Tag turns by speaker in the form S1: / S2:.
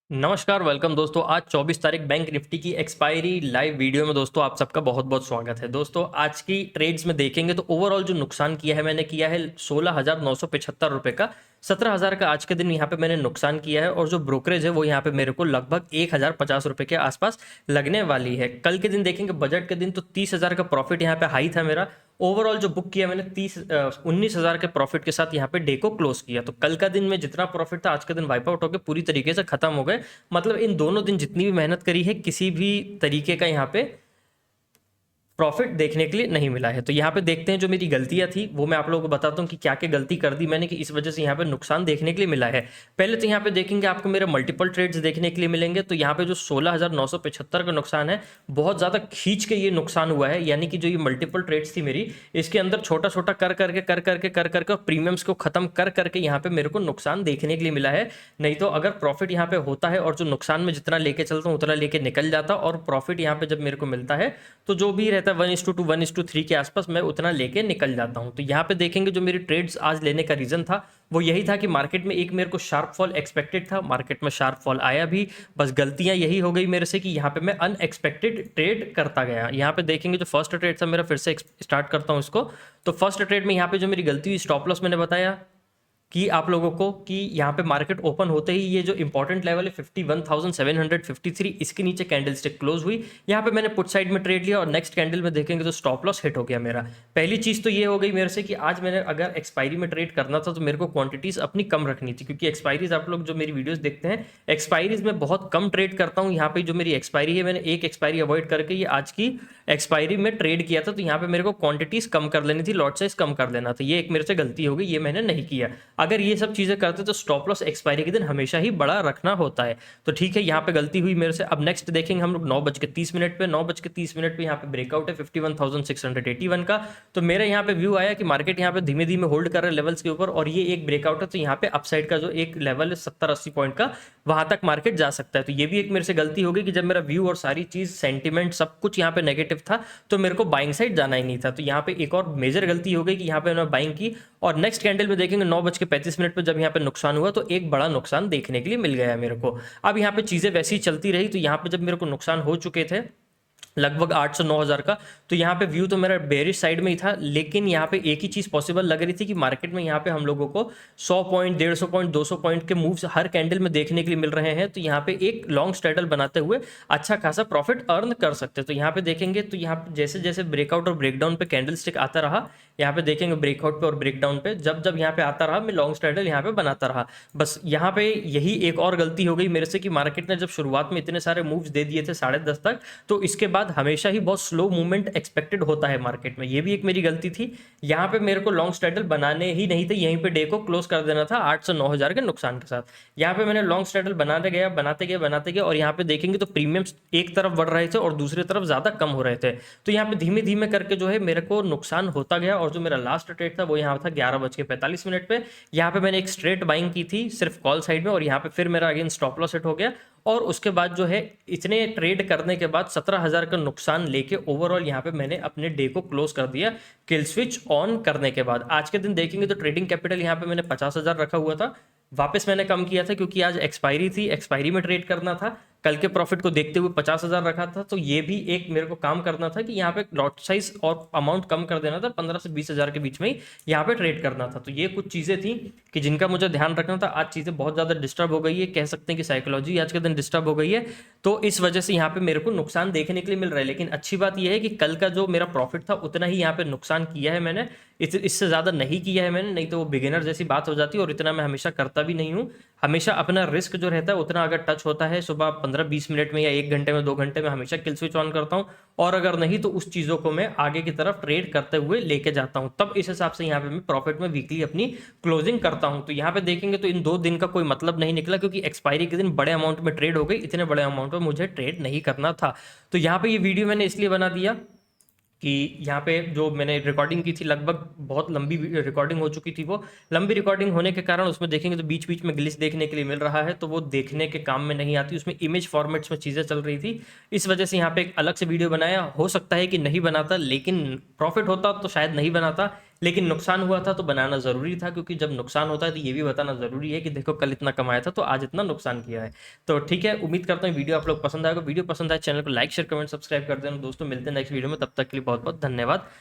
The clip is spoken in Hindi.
S1: नमस्कार, वेलकम दोस्तों। आज 24 तारीख बैंक निफ्टी की एक्सपायरी लाइव वीडियो में दोस्तों आप सबका बहुत बहुत स्वागत है। दोस्तों आज की ट्रेड्स में देखेंगे तो ओवरऑल जो नुकसान किया है मैंने किया है 16,975 रुपये का। 17,000 का आज के दिन यहाँ पे मैंने नुकसान किया है और जो ब्रोकरेज है वो यहाँ पे मेरे को लगभग 1,050 रुपये के आसपास लगने वाली है। कल के दिन देखेंगे बजट के दिन तो 30,000 का प्रॉफिट यहाँ पे हाई था मेरा। ओवरऑल जो बुक किया मैंने 19,000 के प्रॉफिट के साथ यहाँ पे डे को क्लोज किया। तो कल का दिन में जितना प्रॉफिट था आज का दिन वाइप आउट होकर पूरी तरीके से खत्म हो गए। मतलब इन दोनों दिन जितनी भी मेहनत करी है किसी भी तरीके का यहाँ पे प्रॉफिट देखने के लिए नहीं मिला है। तो यहाँ पे देखते हैं जो मेरी गलतियां थी वो मैं आप लोगों को बताता हूँ कि क्या क्या गलती कर दी मैंने कि इस वजह से यहाँ पे नुकसान देखने के लिए मिला है। पहले तो यहाँ पे देखेंगे आपको मेरे मल्टीपल ट्रेड्स देखने के लिए मिलेंगे। तो यहाँ पे जो 16,975 का नुकसान है बहुत ज़्यादा खींच के ये नुकसान हुआ है, यानी कि जो ये मल्टीपल ट्रेड्स थी मेरी इसके अंदर छोटा छोटा कर करके प्रीमियम्स को खत्म कर करके यहाँ पे मेरे को नुकसान देखने के लिए मिला है। नहीं तो अगर प्रॉफिट यहाँ पे होता है और जो नुकसान में जितना लेके चलता हूँ उतना लेके निकल जाता, और प्रॉफिट यहाँ पे जब मेरे को मिलता है तो जो भी रहता है 1:2 1:3 के आसपास मैं उतना लेके निकल जाता हूं। तो यहाँ पे देखेंगे जो मेरी ट्रेड्स आज लेने का रीजन था वो यही था कि मार्केट में एक मेरे को शार्प फॉल एक्सपेक्टेड था, मार्केट में शार्प फॉल आया भी। बस गलतियां यही हो गई मेरे से कि यहाँ पे मैं अनएक्सपेक्टेड ट्रेड करता गया। यहाँ पे देखेंगे जो फर्स्ट ट्रेड था मेरा, फिर से स्टार्ट करता हूँ इसको। तो फर्स्ट ट्रेड में यहाँ पे जो मेरी गलती हुई, स्टॉप लॉस मैंने बताया कि आप लोगों को कि यहाँ पे मार्केट ओपन होते ही ये जो इंपॉर्टेंट लेवल है 51,753 इसके नीचे कैंडल स्टिक क्लोज हुई। यहाँ पे मैंने पुट साइड में ट्रेड लिया और नेक्स्ट कैंडल में देखेंगे तो स्टॉप लॉस हिट हो गया मेरा। पहली चीज तो ये हो गई मेरे से कि आज मैंने अगर एक्सपायरी में ट्रेड करना था तो मेरे को क्वांटिटीज अपनी कम रखनी थी, क्योंकि एक्सपायरीज आप लोग जो मेरी वीडियोस देखते हैं एक्सपायरीज में बहुत कम ट्रेड करता हूँ। यहाँ पे जो मेरी एक्सपायरी है मैंने एक एक्सपायरी अवॉइड करके ये आज की एक्सपायरी में ट्रेड किया था। तो यहाँ पे मेरे को क्वांटिटीज कम कर लेनी थी, लॉट साइज कम कर लेना था। ये एक मेरे से गलती हो गई, ये मैंने नहीं किया। अगर ये सब चीजें करते तो स्टॉप लॉस एक्सपायरी के दिन हमेशा ही बड़ा रखना होता है। तो ठीक है, यहाँ पे गलती हुई मेरे से। अब नेक्स्ट देखेंगे हम लोग 9:30 पे। 9:30 पे यहाँ पे ब्रेकआउट है 51,681 का। तो मेरा यहाँ पे व्यू आया कि मार्केट यहाँ पे धीमे धीमे होल्ड कर रहा है लेवल्स के ऊपर, और ये एक ब्रेकआउट है। तो यहाँ पे अपसाइड का जो एक लेवल है 70-80 पॉइंट का, वहां तक मार्केट जा सकता है। तो ये भी एक मेरे से गलती हो गई कि जब मेरा व्यू और सारी चीज सेंटिमेंट सब कुछ यहाँ पे नेगेटिव था तो मेरे को बाइंग साइड जाना ही नहीं था। तो यहाँ पे एक और मेजर गलती हो गई कि यहाँ पे मैंने बाइंग की। और नेक्स्ट कैंडल में देखेंगे 9:35 पे जब यहाँ पे नुकसान हुआ तो एक बड़ा नुकसान देखने के लिए मिल गया मेरे को। अब यहाँ पे चीजें वैसी चलती रही तो यहाँ पे जब मेरे को नुकसान हो चुके थे लगभग 8 से 9,000 का, तो यहाँ पे व्यू तो मेरा बेरिश साइड में ही था। लेकिन यहाँ पे एक ही चीज पॉसिबल लग रही थी कि मार्केट में यहाँ पे हम लोगों को 100 पॉइंट 150 पॉइंट 200 पॉइंट के मूव्स हर कैंडल में देखने के लिए मिल रहे हैं। तो यहाँ पे एक लॉन्ग स्ट्रैडल बनाते हुए अच्छा खासा प्रॉफिट अर्न कर सकते हैं। तो यहाँ पे देखेंगे तो यहाँ पे जैसे जैसे ब्रेकआउट और ब्रेकडाउन पे कैंडल स्टिक आता रहा, यहाँ पे देखेंगे ब्रेकआउट पे और ब्रेकडाउन पे जब जब यहाँ पे आता रहा मैं लॉन्ग स्ट्रैडल यहाँ पे बनाता रहा। बस यहाँ पे यही एक और गलती हो गई मेरे से कि मार्केट ने जब शुरुआत में इतने सारे मूव्स दे दिए थे 10:30 तक, तो इसके बाद हमेशा ही बहुत स्लो मूवमेंट एक्सपेक्टेड होता है मार्केट में। ये भी एक मेरी गलती थी। यहाँ पे मेरे को लॉन्ग स्ट्रैडल बनाने ही नहीं थे, यहीं पे डे को क्लोज कर देना था 8 से 9,000 के नुकसान के साथ। यहाँ पे मैंने लॉन्ग स्ट्रैडल बनाते गया और यहाँ पे देखेंगे तो प्रीमियम्स एक तरफ बढ़ रहे थे और दूसरी तरफ ज्यादा कम हो रहे थे। तो यहाँ पे धीमे धीमे करके जो है मेरे को नुकसान होता गया। और जो मेरा लास्ट ट्रेड था वो यहाँ था 11:45 पे। यहाँ पे मैंने एक स्ट्रेट बाइंग की थी सिर्फ कॉल साइड में, और यहाँ पे फिर मेरा अगेन स्टॉप लॉस हिट हो गया। और उसके बाद जो है इतने ट्रेड करने के बाद 17,000 का नुकसान लेके ओवरऑल यहाँ पे मैंने अपने डे को क्लोज कर दिया किल स्विच ऑन करने के बाद। आज के दिन देखेंगे तो ट्रेडिंग कैपिटल यहाँ पे मैंने 50,000 रखा हुआ था, वापस मैंने कम किया था क्योंकि आज एक्सपायरी थी, एक्सपायरी में ट्रेड करना था। कल के प्रॉफिट को देखते हुए 50,000 रखा था। तो ये भी एक मेरे को काम करना था कि यहाँ पे लॉट साइज और अमाउंट कम कर देना था, 15 से 20,000 के बीच में ही यहाँ पे ट्रेड करना था। तो ये कुछ चीजें थी कि जिनका मुझे ध्यान रखना था। आज चीजें बहुत ज्यादा डिस्टर्ब हो गई है, कह सकते हैं कि साइकोलॉजी आज के दिन डिस्टर्ब हो गई है। तो इस वजह से यहाँ पे मेरे को नुकसान देखने के लिए मिल रहा है। लेकिन अच्छी बात यह है कि कल का जो मेरा प्रॉफिट था उतना ही यहाँ पे नुकसान किया है मैंने, इससे ज्यादा नहीं किया है मैंने। नहीं तो वो बिगिनर जैसी बात हो जाती है और इतना मैं हमेशा करता भी नहीं हूँ। हमेशा अपना रिस्क जो रहता है उतना अगर टच होता है सुबह 15-20 मिनट में या 1 घंटे में 2 घंटे में हमेशा किल स्विच ऑन करता हूँ, और अगर नहीं तो उस चीजों को मैं आगे की तरफ ट्रेड करते हुए लेके जाता हूँ। तब इस हिसाब से यहाँ पे मैं प्रॉफिट में वीकली अपनी क्लोजिंग करता हूँ। तो यहाँ पे देखेंगे तो इन 2 दिन का कोई मतलब नहीं निकला, क्योंकि एक्सपायरी के दिन बड़े अमाउंट में ट्रेड हो गई, इतने बड़े अमाउंट में मुझे ट्रेड नहीं करना था। तो यहाँ पे ये वीडियो मैंने इसलिए बना दिया कि यहाँ पे जो मैंने रिकॉर्डिंग की थी लगभग बहुत लंबी रिकॉर्डिंग हो चुकी थी। वो लंबी रिकॉर्डिंग होने के कारण उसमें देखेंगे तो बीच बीच में ग्लिच देखने के लिए मिल रहा है, तो वो देखने के काम में नहीं आती। उसमें इमेज फॉर्मेट्स में चीज़ें चल रही थी, इस वजह से यहाँ पे एक अलग से वीडियो बनाया। हो सकता है कि नहीं बनाता, लेकिन प्रॉफिट होता तो शायद नहीं बनाता। लेकिन नुकसान हुआ था तो बनाना ज़रूरी था, क्योंकि जब नुकसान होता है तो ये भी बताना ज़रूरी है कि देखो कल इतना कमाया था तो आज इतना नुकसान किया है। तो ठीक है, उम्मीद करता हूँ वीडियो आप लोग पसंद आएगा। वीडियो पसंद आए चैनल को लाइक शेयर कमेंट सब्सक्राइब कर देना दोस्तों। मिलते हैं नेक्स्ट वीडियो में, तब तक के लिए बहुत बहुत धन्यवाद।